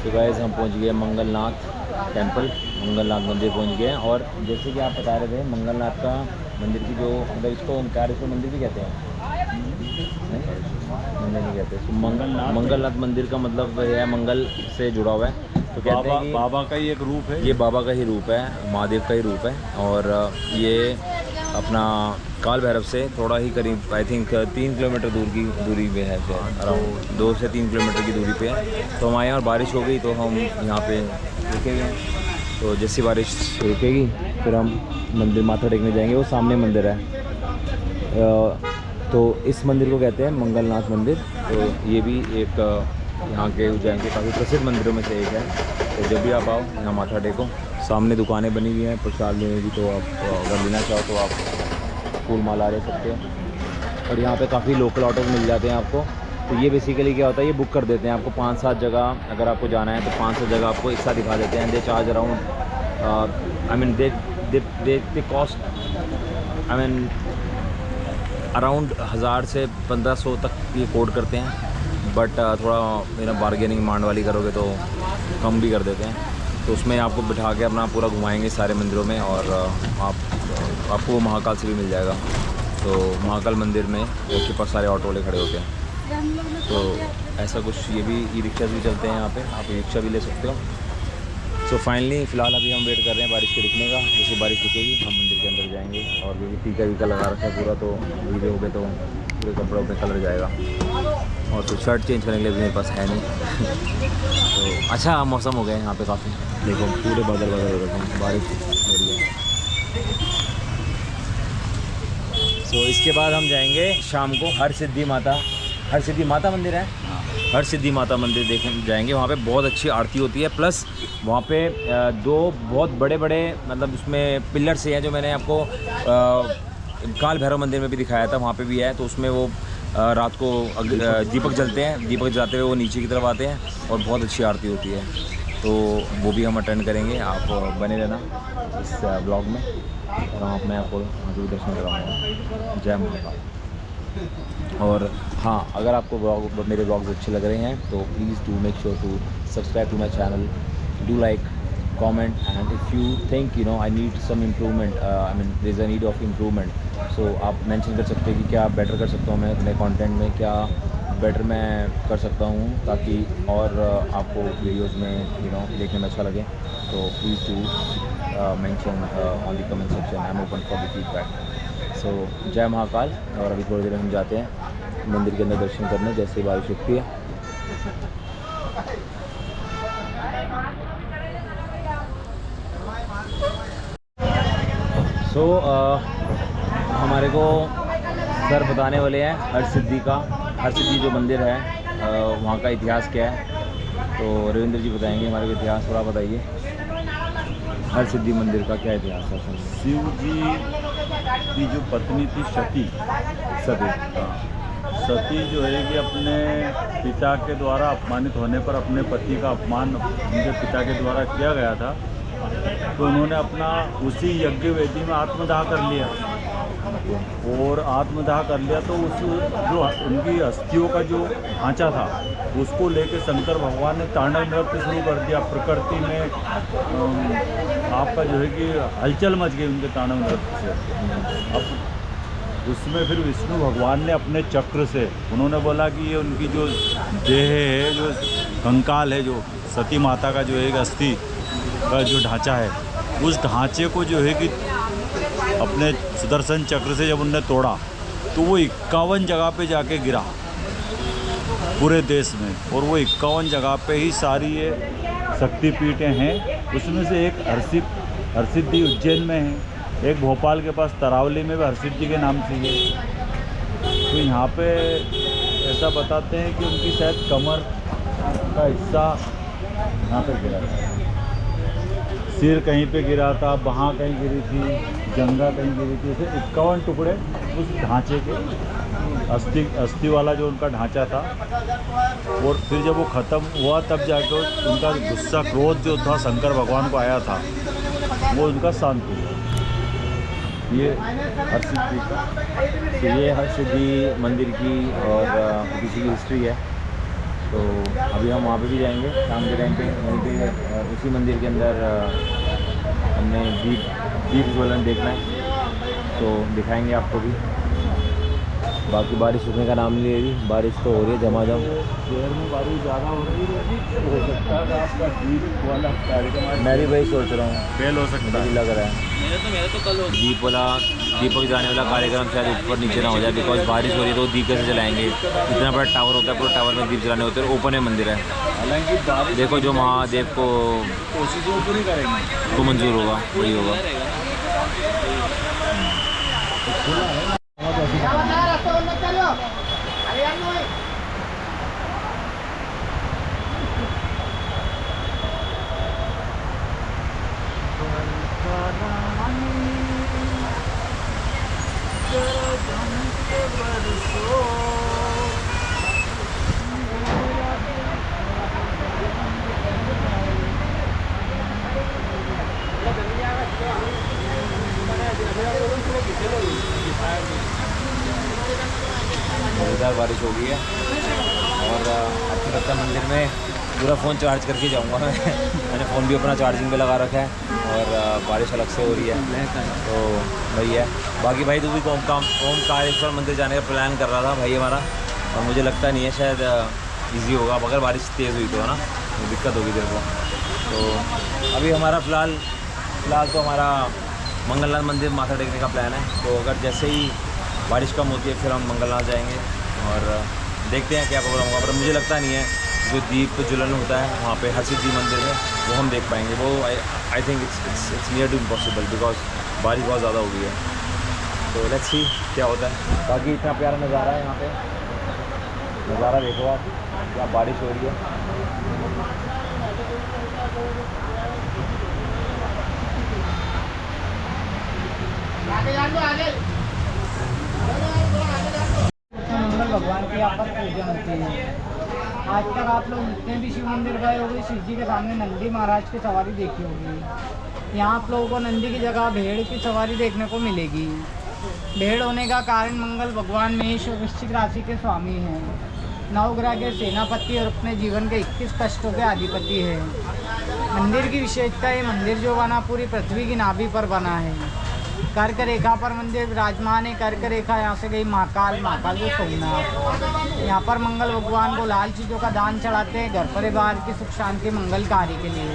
तो गाइस हम पहुंच गए मंगलनाथ टेंपल, मंगलनाथ मंदिर पहुंच गए हैं। और जैसे कि आप बता रहे थे मंगलनाथ का मंदिर की जो मतलब इसको ओंकारेश्वर मंदिर भी कहते हैं, मंदिर नहीं कहते इसको, मंगलनाथ मंदिर का मतलब है मंगल से जुड़ा हुआ है। तो कहते हैं कि बाबा का ही एक रूप है, ये बाबा का ही रूप है, महादेव का ही रूप है। और ये अपना काल भैरव से थोड़ा ही करीब आई थिंक 3 किलोमीटर दूरी पे है, अराउंड 2 से 3 किलोमीटर की दूरी पे है। तो हमारे यहाँ बारिश हो गई तो हम यहाँ पे रुके हुए हैं। तो जैसी बारिश रुकेगी फिर हम मंदिर माथा टेकने जाएंगे, वो सामने मंदिर है। तो इस मंदिर को कहते हैं मंगलनाथ मंदिर। तो ये भी एक यहाँ के उज्जैन के काफ़ी प्रसिद्ध मंदिरों में से एक है। तो जब भी आप आओ यहाँ माथा टेको। सामने दुकानें बनी हुई हैं प्रसाद लेने की, तो आप अगर लेना चाहो तो आप फूल माला ले सकते हो। और यहाँ पे काफ़ी लोकल ऑटो मिल जाते हैं आपको। तो ये बेसिकली क्या होता है, ये बुक कर देते हैं आपको 5-7 जगह अगर आपको जाना है तो 5-7 जगह आपको एक साथ दिखा देते हैं। They charge around I mean they cost I mean around 1000 से 1500 तक ये कोड करते हैं। बट थोड़ा मेरा बार्गेनिंग मांड वाली करोगे तो कम भी कर देते हैं। तो उसमें आपको बिठा के अपना पूरा घुमाएंगे सारे मंदिरों में। और आपको महाकाल से भी मिल जाएगा। तो महाकाल मंदिर में उसके पास सारे ऑटो वाले खड़े होते हैं। तो ऐसा कुछ ये भी ई रिक्शा भी चलते हैं यहाँ पे, आप ई रिक्शा भी ले सकते हो। सो फाइनली फ़िलहाल अभी हम वेट कर रहे हैं बारिश के रुकने का। जैसे बारिश रुकेगी हम मंदिर के अंदर जाएंगे। और भी टीका वीका लगा रखा है पूरा, तो वीडियो हो गए तो पूरे कपड़ों पे कलर जाएगा। और तो शर्ट चेंज करने के लिए भी मेरे पास है नहीं। तो अच्छा मौसम हो गया है यहाँ पे काफ़ी, देखो पूरे बादल हो रखे हैं, बारिश हो रही है। सो इसके बाद हम जाएंगे शाम को हर सिद्धि माता मंदिर है, हर सिद्धि माता मंदिर देखने जाएंगे। वहाँ पे बहुत अच्छी आरती होती है। प्लस वहाँ पे 2 बहुत बड़े मतलब उसमें पिलर से हैं जो मैंने आपको काल भैरव मंदिर में भी दिखाया था, वहाँ पे भी है। तो उसमें वो रात को दीपक जलते हैं, दीपक जलाते हुए वो नीचे की तरफ आते हैं और बहुत अच्छी आरती होती है। तो वो भी हम अटेंड करेंगे, आप बने रहना इस ब्लॉग में। और मैं आपको वहाँ के दर्शन कराऊँगा। जय महाकाल। और हाँ, अगर आपको मेरे ब्लॉग्स अच्छे लग रहे हैं तो please do make sure to subscribe to my channel, do like, comment, and if you think you know I need some improvement, I mean there is a need of improvement, so आप mention कर सकते हैं कि क्या better कर सकता हूँ मैं अपने कंटेंट में, क्या बेटर मैं कर सकता हूँ ताकि और आपको वीडियोज़ में देखने में अच्छा लगे। तो please do mention on the comment section, I am open for the feedback. So जय महाकाल। और अभी थोड़ी देर हम जाते हैं मंदिर के अंदर दर्शन करने, जैसे ही बारिश रुकती है। सो हमारे को सर बताने वाले हैं हर सिद्धि जो मंदिर है वहाँ का इतिहास क्या है। तो रविंद्र जी बताएंगे हमारे को इतिहास, थोड़ा बताइए हर सिद्धि मंदिर का क्या इतिहास है। शिव जी की जो पत्नी थी सती जो है कि अपने पिता के द्वारा अपमानित होने पर अपने पति का अपमान उनके पिता के द्वारा किया गया था। तो उन्होंने अपना उसी यज्ञ वेदी में आत्मदाह कर लिया। और आत्मदाह कर लिया तो उस जो उनकी अस्थियों का जो ढांचा था उसको लेके शंकर भगवान ने तांडव नृत्य शुरू कर दिया। प्रकृति में आपका जो है कि हलचल मच गई उनके तांडव नृत्य से। अब उसमें फिर विष्णु भगवान ने अपने चक्र से उन्होंने बोला कि ये उनकी जो देह है, जो कंकाल है, जो सती माता का जो एक अस्थि का जो ढांचा है, उस ढांचे को जो है कि अपने सुदर्शन चक्र से जब उनने तोड़ा तो वो 51 जगह पे जाके गिरा पूरे देश में। और वो 51 जगह पे ही सारी ये शक्तिपीठें हैं। उसमें से एक हरसिद्धि उज्जैन में है, एक भोपाल के पास तरावली में भी हरसिद्धि के नाम से है। तो यहाँ पे ऐसा बताते हैं कि उनकी शायद कमर का हिस्सा यहाँ पर गिरा था, सिर कहीं पे गिरा था, बाहाँ कहीं गिरी थी, जंगा कहीं गिरी थी। ऐसे 51 टुकड़े उस ढांचे के अस्थि वाला जो उनका ढांचा था। और फिर जब वो ख़त्म हुआ तब जाके उनका गुस्सा क्रोध जो था शंकर भगवान को आया था वो उनका शांत हुआ। ये हरसिद्धि का, तो ये हर सिद्धि मंदिर की और किसी की हिस्ट्री है। तो अभी हम वहाँ पे भी जाएंगे शाम के टाइम पे, वहीं पे उसी मंदिर के अंदर हमने दीप ज्वलन देखना है, तो दिखाएंगे आपको भी। बाकी बारिश रुकने का नाम नहीं ले रही, बारिश तो हो रही है झमाझम। शहर में बारिश ज़्यादा हो रही है, हो सकता है आपका दीप वाला कार्यक्रम मैं भी वही सोच रहा हूँ, फेल हो सकता मुझे है। लग रहा है मेरा तो कल दीपक जाने वाला कार्यक्रम शायद ऊपर नीचे ना हो जाए, बिकॉज बारिश हो रही है तो दीप कैसे जलाएंगे। इतना बड़ा टावर होता है, पूरे टावर में दीप जलाने होते हैं, ओपन है मंदिर है। हालांकि बारिश देखो जो महादेव को कोशिशों पूरी करेंगे तो मंजूर होगा वही होगा। मज़ेदार बारिश हो गई है और अच्छा लगता है मंदिर में। पूरा फ़ोन चार्ज करके जाऊंगा मैं मैंने फ़ोन भी अपना चार्जिंग पे लगा रखा है और बारिश अलग से हो रही है, तो वही है। बाकी भाई तू भी ओमकारेश्वर मंदिर जाने का प्लान कर रहा था भाई हमारा, और मुझे लगता नहीं है शायद इजी होगा अगर बारिश तेज़ हुई तो, है ना, तो दिक्कत होगी तेरे को। तो अभी हमारा फ़िलहाल तो हमारा मंगलनाथ मंदिर माथा टेकने का प्लान है, तो अगर जैसे ही बारिश कम होती है फिर हम मंगलनाथ जाएंगे और देखते हैं क्या प्रोग्राम होगा। पर मुझे लगता नहीं है जो दीप ज्वलन होता है वहाँ पे हर सिद्धि मंदिर में वो हम देख पाएंगे। वो I think it's near to impossible, because बारिश बहुत ज़्यादा हो गई है। तो लेट्स सी क्या होता है। बाकी इतना प्यारा नज़ारा है यहाँ पे, नज़ारा देखो आप, क्या बारिश हो रही है। मंगल भगवान की यहाँ पर पूजा होती है। आज तक आप लोग जितने भी शिव मंदिर गए होंगे, शिव जी के सामने नंदी महाराज की सवारी देखी होगी। यहाँ आप लोगों को नंदी की जगह भेड़ की सवारी देखने को मिलेगी। भेड़ होने का कारण मंगल भगवान मेष और वृश्चिक राशि के स्वामी हैं, नवग्रह के सेनापति और अपने जीवन के 21 कष्टों के अधिपति है। मंदिर की विशेषता है, मंदिर जो बना पूरी पृथ्वी की नाभि पर बना है। कर्क रेखा पर मंदिर विराजमान है। कर्क रेखा यहाँ से गई महाकाल जो सोमनाथ। यहाँ पर मंगल भगवान को लाल चीज़ों का दान चढ़ाते हैं घर परिवार की सुख शांति मंगल कार्य के लिए।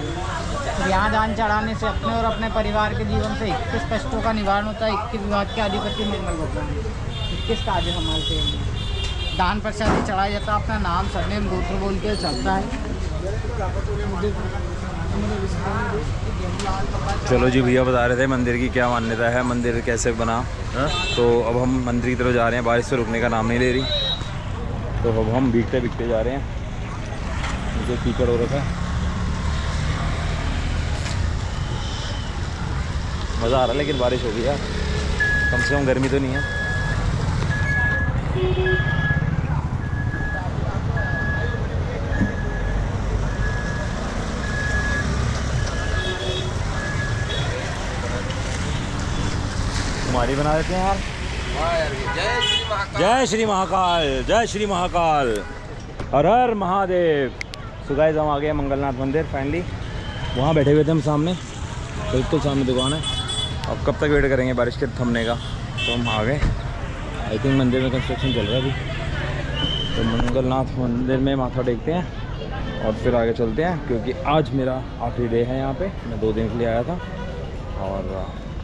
और यहाँ दान चढ़ाने से अपने और अपने परिवार के जीवन से 21 कष्टों का निवारण होता है। 21 विभाग के अधिपति मंगल भगवान 21 कार्य संभालते हैं। दान प्रसाद चढ़ाया जाता है, अपना नाम सरनेम गोत्र बोल के चलता है। चलो जी, भैया बता रहे थे मंदिर की क्या मान्यता है, मंदिर कैसे बना है? तो अब हम मंदिर की तरफ जा रहे हैं, बारिश से रुकने का नाम नहीं ले रही, तो अब हम भीगते जा रहे हैं। मुझे कीचड़ हो रखा है, मज़ा आ रहा है, लेकिन बारिश हो गई यार, कम से कम गर्मी तो नहीं है। हमारी बना देते हैं यार। जय श्री महाकाल, जय श्री महाकाल, हर हर महादेव। सो गाइस हम आ गए मंगलनाथ मंदिर फाइनली। वहाँ बैठे हुए थे हम सामने, बिल्कुल सामने दुकान है। अब कब तक वेट करेंगे बारिश के थमने का, तो हम आ गए। आई थिंक मंदिर में कंस्ट्रक्शन चल रहा है अभी, तो मंगलनाथ मंदिर में माथा टेकते हैं और फिर आगे चलते हैं, क्योंकि आज मेरा आखिरी डे है यहाँ पे। मैं 2 दिन के लिए आया था और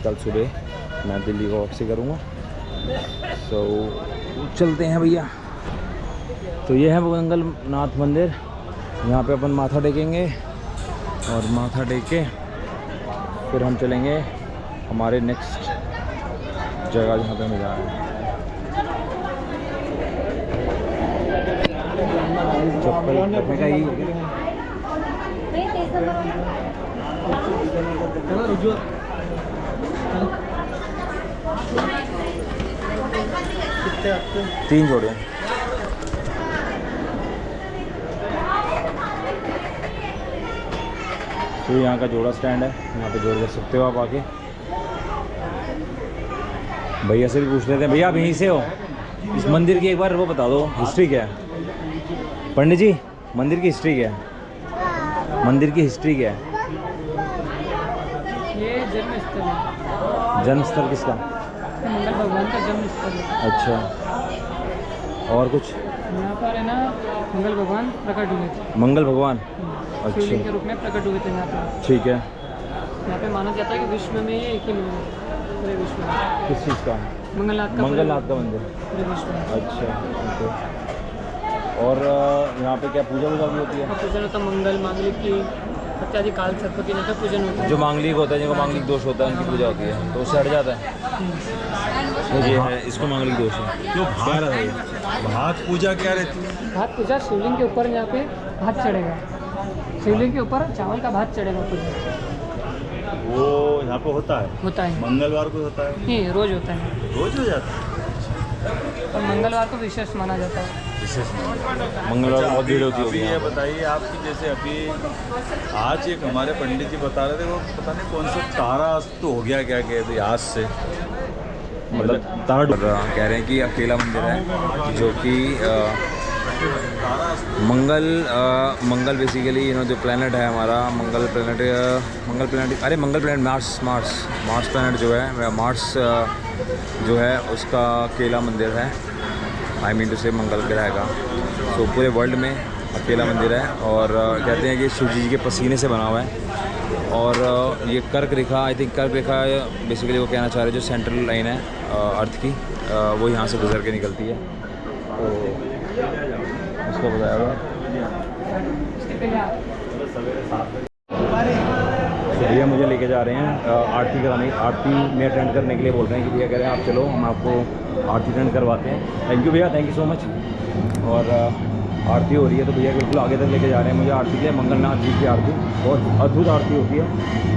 कल सुबह मैं दिल्ली को वापसी करूँगा। सो चलते हैं भैया। तो ये है मंगलनाथ मंदिर, यहाँ पे अपन माथा टेकेंगे और माथा टेक के फिर हम चलेंगे हमारे नेक्स्ट जगह जहाँ पे हमें जाना है। चप्पल रखने का ही 3 जोड़े। तो यहाँ का जोड़ा स्टैंड है, यहाँ पे जोड़ कर सकते हो आप आके। भैया से भी पूछ लेते हैं, भैया आप यहीं से हो? इस मंदिर की एक बार वो बता दो हिस्ट्री क्या है। पंडित जी मंदिर की हिस्ट्री क्या है? मंदिर की हिस्ट्री क्या है? ये जन्म स्थल है, जन्म स्थल किसका? मंगल भगवान का जन्म स्थल है। अच्छा, और कुछ? यहाँ पर है ना मंगल भगवान प्रकट हुए थे। मंगल भगवान, शिवलिंग के अच्छा, रूप में प्रकट हुए थे यहाँ पर। ठीक है। यहाँ पे माना जाता है कि विश्व में ये एक ही मंदिर है पूरे विश्व में। किस चीज़ का? मंगलनाथ का मंगलनाथ का मंदिर। पूरे विश्व में। अच्छा, ओके। और यहाँ पे क्या पूजा वूजा भी होती है? और पूजन होता है मंगल मांगलिक की इत्यादि काल सर्प की का पूजन होता है। जो मांगलिक होता है, जिनको मांगलिक दोष होता है, उनकी पूजा होती है, तो उससे हट जाता है। तो ये है, इसको मांगलिक दोष है। क्यों क्या रहा है? भात पूजा क्या रहती है? भात पूजा शिवलिंग के ऊपर यहाँ पे भात चढ़ेगा, शिवलिंग के ऊपर चावल का भात चढ़ेगा पूजा वो यहाँ पे होता है, होता है। मंगलवार को होता है, नहीं, रोज होता है रोज हो जाता है। और मंगलवार को विशेष माना जाता है। मंगलवार को बहुत भीड़ होती अभी होगी ये यहाँ। बताइए आपकी, जैसे अभी आज एक हमारे पंडित जी बता रहे थे, वो पता नहीं कौन सा तारा तो हो गया, क्या कहते हैं आज से, मतलब तारा कह रहे हैं कि अकेला मंदिर है जो कि मंगल बेसिकली जो प्लेनेट है हमारा, मंगल प्लेनेट अरे मंगल प्लेनेट मार्स प्लेनेट जो है, मार्स जो है उसका अकेला मंदिर है। आई मीन टू से मंगल ग्रह का। सो पूरे वर्ल्ड में अकेला मंदिर है। और कहते हैं कि शिव जी के पसीने से बना हुआ है। और ये कर्क रेखा, आई थिंक कर्क रेखा बेसिकली वो कहना चाह रहे हैं, जो सेंट्रल लाइन है अर्थ की, वो यहाँ से गुजर के निकलती है। तो उसको बताया हुआ। तो भैया मुझे लेके जा रहे हैं आरती कराने, आरती में अटेंड करने के लिए बोल रहे हैं कि भैया कह रहे हैं आप चलो, हम आपको आरती अटेंड करवाते हैं। थैंक यू भैया, थैंक यू सो मच। और आरती हो रही है तो भैया बिल्कुल आगे तक लेके जा रहे हैं मुझे आरती के लिए। मंगलनाथ जी की आरती बहुत अद्भुत आरती होती है।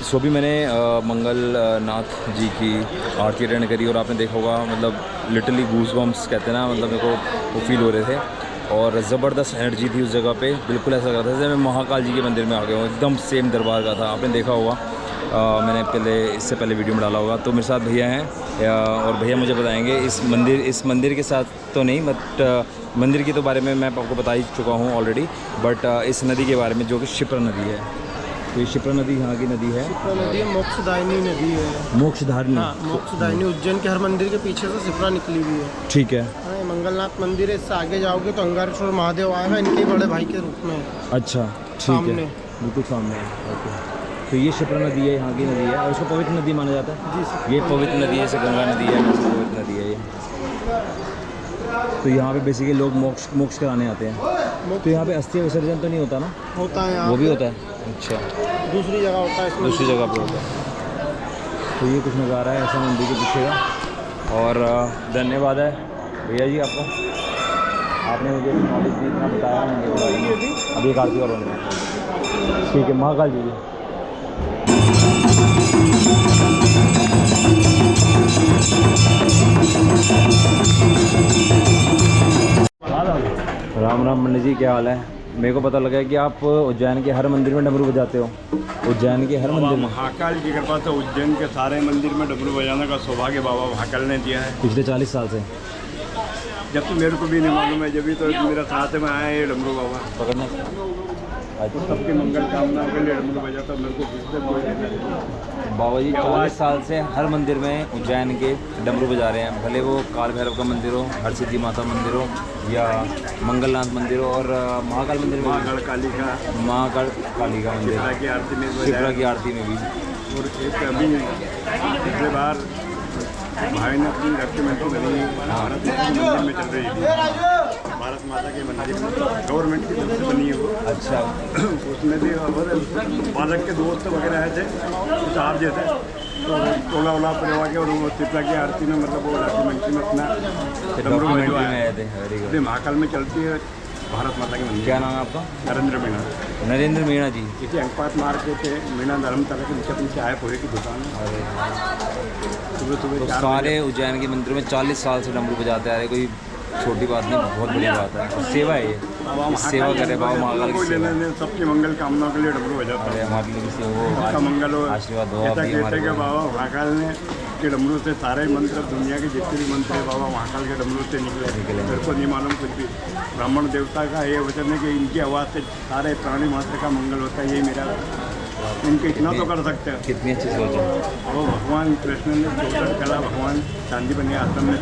सो अभी मैंने मंगलनाथ जी की आरती अटेंड करी और आपने देखा होगा, मतलब लिटरली गूज बम्स कहते हैं ना, मतलब मेरे को वो फील हो रहे थे और ज़बरदस्त एनर्जी थी उस जगह पे। बिल्कुल ऐसा लग रहा था जैसे मैं महाकाल जी के मंदिर में आ गया हूँ, एकदम सेम दरबार का था। आपने देखा होगा, मैंने इससे पहले वीडियो में डाला होगा। तो मेरे साथ भैया हैं और भैया मुझे बताएंगे इस मंदिर के साथ तो नहीं, बट मंदिर के तो बारे में मैं आपको बता ही चुका हूँ ऑलरेडी, बट इस नदी के बारे में जो कि क्षिप्रा नदी है। तो ये क्षिप्रा नदी यहाँ की नदी है। क्षिप्रा नदी मोक्षदायिनी नदी है। मोक्षधारिणी। हाँ, मोक्षदायिनी उज्जैन के हर मंदिर के पीछे से क्षिप्रा निकली हुई है। ठीक है। हाँ, ये मंगलनाथ मंदिर है, इससे आगे जाओगे तो अंगारेश्वर महादेव आएगा, इनके ही बड़े भाई के रूप में। अच्छा ठीक है, सामने। बिल्कुल सामने है। ओके, तो ये क्षिप्रा नदी है, यहाँ की नदी है और इसको पवित्र नदी माना जाता है। जी ये पवित्र नदी है, जैसे गंगा नदी है वैसे पवित्र नदी है ये। तो यहाँ पे बेसिकली लोग मोक्ष कराने आते हैं। तो यहाँ पे अस्थि विसर्जन तो नहीं होता ना? होता है यहाँ वो भी पे। होता है? अच्छा, दूसरी जगह होता है, इसमें दूसरी जगह पे होता है। तो ये कुछ नज़ारा है ऐसा मंदिर के पीछे का। और धन्यवाद है भैया जी आपका, आपने मुझे नॉलेज दी, इतना बताया मंदिर के बारे में। अभी एक आरती और होने वाली है। ठीक है, महाकाल जी की। राम राम पंडित जी, क्या हाल है? मेरे को पता लगा है कि आप उज्जैन के हर मंदिर में डमरू बजाते हो। उज्जैन के हर मंदिर में? महाकाल की कृपा से उज्जैन के सारे मंदिर में डमरू बजाने का सौभाग्य बाबा महाकाल ने दिया है। पिछले 40 साल से? जब तो मेरे को भी नहीं मालूम है, जब भी तो मेरा साथ में आए ये डमरू बाबा। पकड़ना। सबके मंगल कामना के लिए डमरू बजाता, मेरे को किससे कोई लेना नहीं। बाबा जी 40 साल से हर मंदिर में उज्जैन के डमरू बजा रहे हैं, भले वो काल भैरव का मंदिर हो, हरसिद्धि माता मंदिर हो या मंगलनाथ मंदिर हो और महाकाल मंदिर में, महाकाल काली का, महाकाल काली का मंदिर, शिप्रा की आरती में शिप्रा बजाया। की आरती में भी। और एक अभी पिछले बार भाई ने अपनी डॉक्यूमेंट्री बनी भारत माता के मंदिर में चल रही थी। भारत माता के मंदिर में गवर्नमेंट की तरफ से बनी है वो। अच्छा, उसमें भी और बालक के दोस्त वगैरह आए थे, साहब जैसे, तो टोला वोला करवा के और वो शिप्रा की आरती में मतलब वो डॉक्यूमेंट्री में अपना डमरू डॉक्यूमेंट्री में बजवाया। आए थे। Very good. ये महाकाल में चलती है भारत माता के मंदिर। क्या नाम है आपका? नरेंद्र मीणा। नरेंद्र मीणा जी। इसी अंकपात मार्केट पे मीणा धर्मशाला के नीचे आए पोहे की दुकान है। सुबह तो सुबह 4 सारे उज्जैन के मंदिरों में 40 साल से डमरू बजाते आ रहे, कोई छोटी बात नहीं, बहुत बड़ी बात है। और सेवा है ये, सेवा करे बाबा महाकाल की कोई सेवा। लेने देने सबकी मंगल कामना के लिए डमरू बजाता अरे है। हमारे लिए किसी वो सबका मंगल हो, आशीर्वाद हो ऐसा आप भी कहते हमारे हैं कि को। बाबा महाकाल ने के डमरू से सारे मंत्र, दुनिया के जितने भी मंत्र है बाबा महाकाल के डमरू से निकले। मेरे को नहीं मालूम कुछ भी। ब्राह्मण देवता का ये वचन है कि इनकी आवाज़ से सारे प्राणी मात्र का मंगल होता है, यही मेरा, इनके इतना तो कर सकते हैं। कितनी अच्छी सोच है। वो भगवान कृष्ण ने 64 कला भगवान चांदीपनी आश्रम में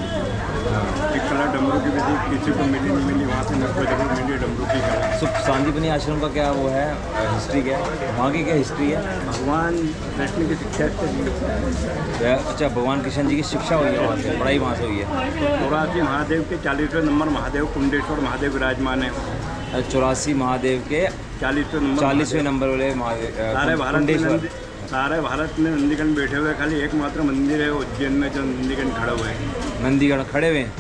एक कला डमरू की विधि किसी को मिली नहीं मिली, वहाँ से मेरे को जरूर मिली डमरू की कला। सो सांदीपनी आश्रम का क्या वो है, हिस्ट्री क्या है वहाँ की, क्या हिस्ट्री है? भगवान कृष्ण की शिक्षा से दी। अच्छा, भगवान कृष्ण जी की शिक्षा हुई है वहाँ से, पढ़ाई वहाँ से हुई है। 84 महादेव के 40वें नंबर महादेव कुंडेश्वर महादेव विराजमान है। 84 महादेव के 40वें नंबर वाले सारे महादेव भारत में कुंडेश्वर। सारे भारत में नंदीगण बैठे हुए, खाली एकमात्र मंदिर है उज्जैन में जो नंदीगण खड़े हुए हैं। नंदीगढ़ खड़े हुए हैं?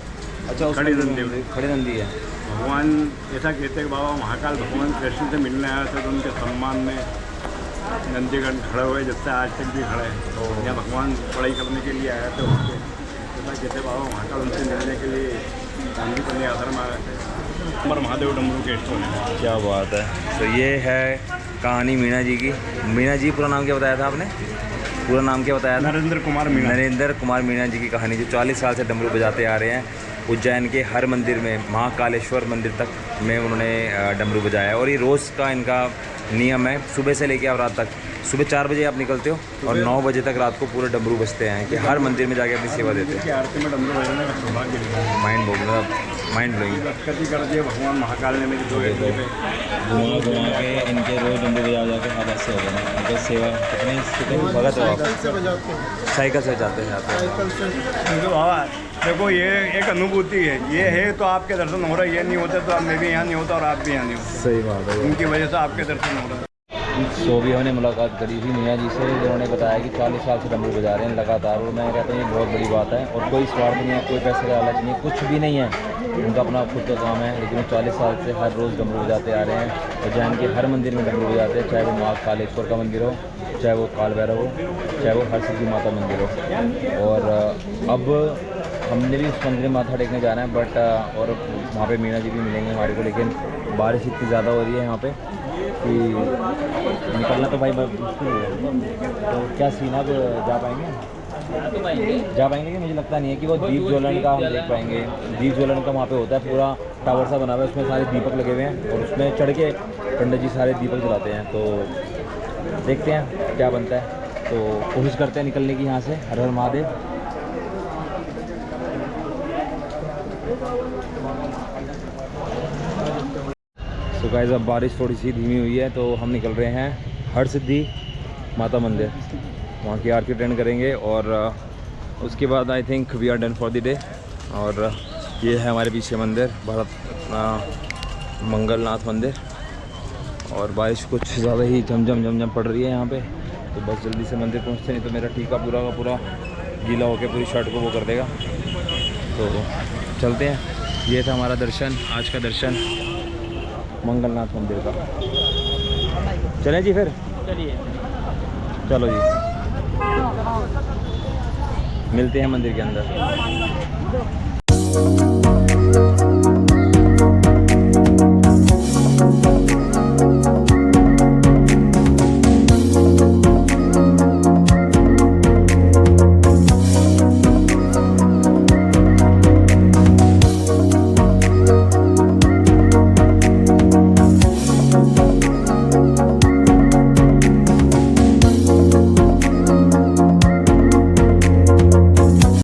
अच्छा, उस खड़ी मंदिर नंदी में खड़े नंदी है। भगवान ऐसा कहते हैं बाबा महाकाल भगवान कृष्ण से मिलने आया था, तो उनके सम्मान में नंदीगण खड़े हुए, जिससे आज तक भी खड़े हैं। यहाँ भगवान पढ़ाई करने के लिए आया था उनके, ऐसा कहते हैं बाबा महाकाल उनसे मिलने के लिए चांदीपनी आश्रम आए थे। नंबर महादेव डमरू के स्टोर है। क्या बात है। तो ये है कहानी मीणा जी की। मीणा जी, पूरा नाम क्या बताया था आपने? पूरा नाम क्या बताया था? नरेंद्र कुमार मीणा। नरेंद्र कुमार मीणा जी की कहानी, जो 40 साल से डमरू बजाते आ रहे हैं। उज्जैन के हर मंदिर में, महाकालेश्वर मंदिर तक में उन्होंने डमरू बजाया है। और ये रोज़ का इनका नियम है, सुबह से लेकर अब रात तक। सुबह 4 बजे आप निकलते हो और 9 बजे तक रात को पूरे डमरू बजते हैं कि हर मंदिर में जाके अपनी सेवा देते की आरती में डमरू बजाने का सौभाग्य मिला। हैं। Mind blowing. लटकती कर दिया भगवान महाकाल ने मेरी 2 एकड़ पे। घुमा घुमा के इनके रोज डमरू बजा के हाथ से हो गए। इनके सेवा कितने भगत हो आप? साइकिल से बजाते हैं, साइकिल से जाते जाते हैं। साइकिल से। देखो बाबा, देखो ये एक अनुभूति है, ये है तो आपके दर्शन हो रहा है, ये नहीं होता तो मैं भी यहाँ नहीं होता और आप भी यहाँ नहीं होते। सही बात है। उनकी वजह से आपके दर्शन हो रहे हैं। सो भी हमने मुलाकात करी थी मीणा जी से, जिन्होंने बताया कि 40 साल से डमरू बजा रहे हैं लगातार। और मैं कहता हूँ ये बहुत बड़ी बात है, और कोई स्वार्थ नहीं है, कोई पैसे का लालच नहीं है, कुछ भी नहीं है। उनका अपना खुद का काम है, लेकिन वो 40 साल से हर रोज़ डमरू बजाते आ रहे हैं। उज्जैन के हर मंदिर में डमरू बजाते हैं, चाहे वो महाकालेश्वर का मंदिर हो, चाहे वो काल भैरव हो, चाहे वो हरसिद्धि माता मंदिर हो। और अब हमने भी उस मंदिर में माथा टेकने जाना है, बट और वहाँ पे मीणा जी भी मिलेंगे हमारे को। लेकिन बारिश इतनी ज़्यादा हो रही है यहाँ पे कि निकलना तो भाई मुश्किल है। तो क्या सीन, अब जा पाएंगे? जा पाएंगे कि मुझे लगता नहीं है कि वो दीप ज्वलन का हम देख पाएंगे। दीप ज्वलन का वहाँ पे होता है, पूरा टावर सा बना हुआ है, उसमें सारे दीपक लगे हुए हैं और उसमें चढ़ के पंडित जी सारे दीपक जलाते हैं। तो देखते हैं क्या बनता है। तो कोशिश करते हैं निकलने की यहाँ से। हर हर महादेव। तो गाइस अब बारिश थोड़ी सी धीमी हुई है तो हम निकल रहे हैं हर सिद्धि माता मंदिर, वहाँ की आरती अटेंड करेंगे और उसके बाद I think we are done for the day. और ये है हमारे पीछे मंदिर मंगलनाथ मंदिर, और बारिश कुछ ज़्यादा ही झमझम पड़ रही है यहाँ पे, तो बस जल्दी से मंदिर पहुँचते, नहीं तो मेरा टीका पूरा का पूरा गीला होकर पूरी शर्ट को वो कर देगा। तो चलते हैं, ये था हमारा दर्शन, आज का दर्शन मंगलनाथ मंदिर का। चलें जी फिर, चलिए चलो जी, मिलते हैं मंदिर के अंदर।